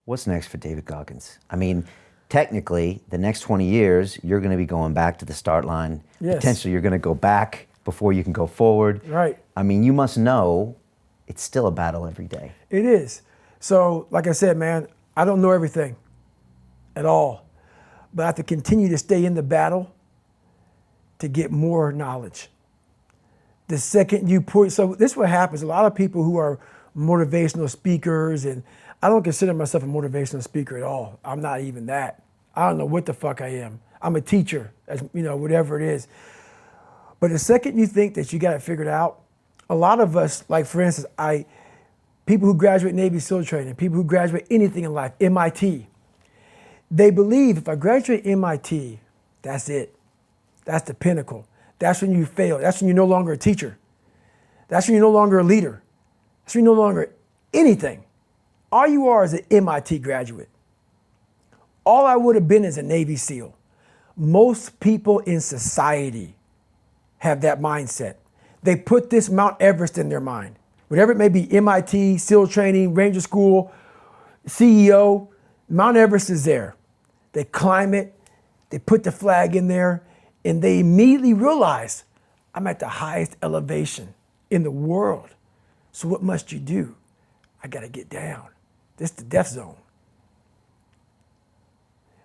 What's next for David Goggins? I mean, technically, the next 20 years, you're going to be going back to the start line. Yes. Potentially, you're going to go back before you can go forward. Right. I mean, you must know it's still a battle every day. It is. So, like I said, man, I don't know everything at all, but I have to continue to stay in the battle to get more knowledge. The second you put, so this is what happens. A lot of people who are motivational speakers, and I don't consider myself a motivational speaker at all. I'm not even that. I don't know what the fuck I am. I'm a teacher, as you know, whatever it is. But the second you think that you got it figured out, a lot of us, like for instance, people who graduate Navy SEAL training, people who graduate anything in life, MIT, they believe if I graduate MIT, that's it. That's the pinnacle. That's when you fail. That's when you're no longer a teacher. That's when you're no longer a leader. That's when you're no longer anything. All you are is an MIT graduate. All I would have been is a Navy SEAL. Most people in society have that mindset. They put this Mount Everest in their mind. Whatever it may be, MIT, SEAL training, Ranger School, CEO, Mount Everest is there. They climb it, they put the flag in there, and they immediately realize, I'm at the highest elevation in the world. So what must you do? I gotta get down. This is the death zone.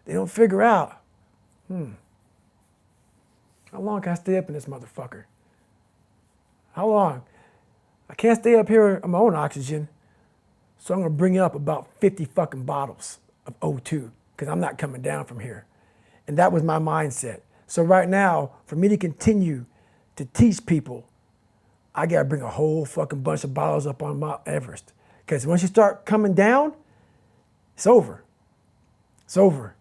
They don't figure out, how long can I stay up in this motherfucker? How long? I can't stay up here on my own oxygen, so I'm gonna bring up about 50 fucking bottles of O2, because I'm not coming down from here. And that was my mindset. So right now, for me to continue to teach people, I gotta bring a whole fucking bunch of bottles up on Mount Everest. Because once you start coming down, it's over. It's over.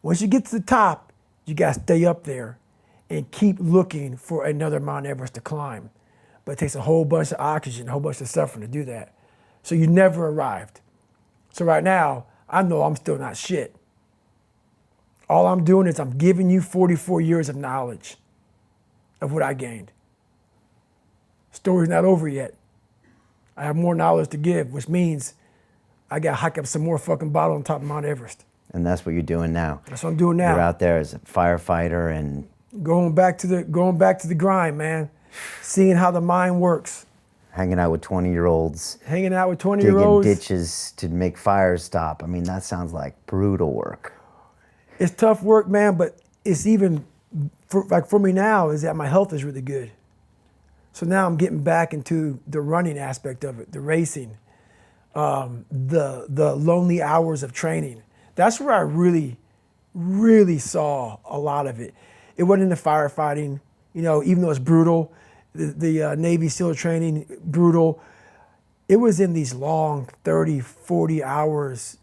Once you get to the top, you gotta stay up there and keep looking for another Mount Everest to climb. But it takes a whole bunch of oxygen, a whole bunch of suffering to do that. So you never arrived. So right now, I know I'm still not shit. All I'm doing is I'm giving you 44 years of knowledge of what I gained. Story's not over yet. I have more knowledge to give, which means I gotta hike up some more fucking bottle on top of Mount Everest. And that's what you're doing now. That's what I'm doing now. You're out there as a firefighter and going back to the grind, man. Seeing how the mind works. hanging out with 20-year-olds. Hanging out with 20-year-olds. Digging ditches to make fires stop. I mean, that sounds like brutal work. It's tough work, man, but it's even, for me now, is that my health is really good. So now I'm getting back into the running aspect of it, the racing, the lonely hours of training. That's where I really, really saw a lot of it. It wasn't in the firefighting, you know, even though it's brutal, the Navy SEAL training, brutal. It was in these long 30, 40 hours,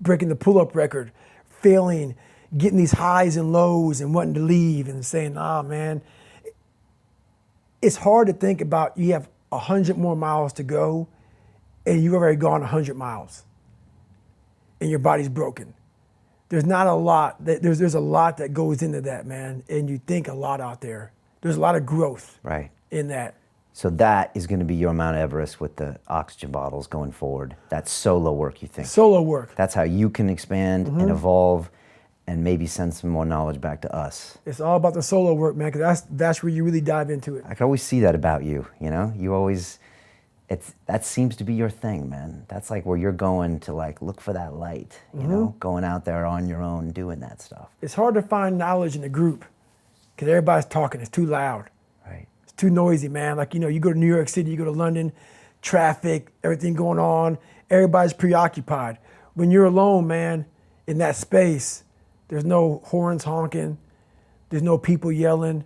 breaking the pull-up record, failing, getting these highs and lows and wanting to leave and saying, ah, man. It's hard to think about you have 100 more miles to go and you've already gone 100 miles and your body's broken. There's not a lot, there's a lot that goes into that, man, and you think a lot out there. There's a lot of growth in that. So that is going to be your Mount Everest with the oxygen bottles going forward. That's solo work, you think? Solo work. That's how you can expand and evolve and maybe send some more knowledge back to us. It's all about the solo work, man, because that's where you really dive into it. I can always see that about you, you know? You always, that seems to be your thing, man. That's like where you're going to like look for that light, you know? Going out there on your own, doing that stuff. It's hard to find knowledge in a group because everybody's talking, it's too loud. Right. It's too noisy, man. Like, you know, you go to New York City, you go to London, traffic, everything going on, everybody's preoccupied. When you're alone, man, in that space, there's no horns honking. There's no people yelling.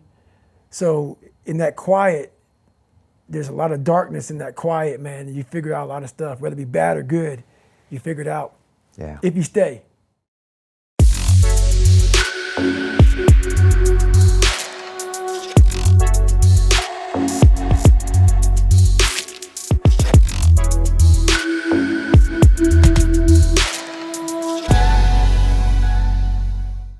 So in that quiet, there's a lot of darkness in that quiet, man. And you figure out a lot of stuff, whether it be bad or good, you figure it out. Yeah. If you stay.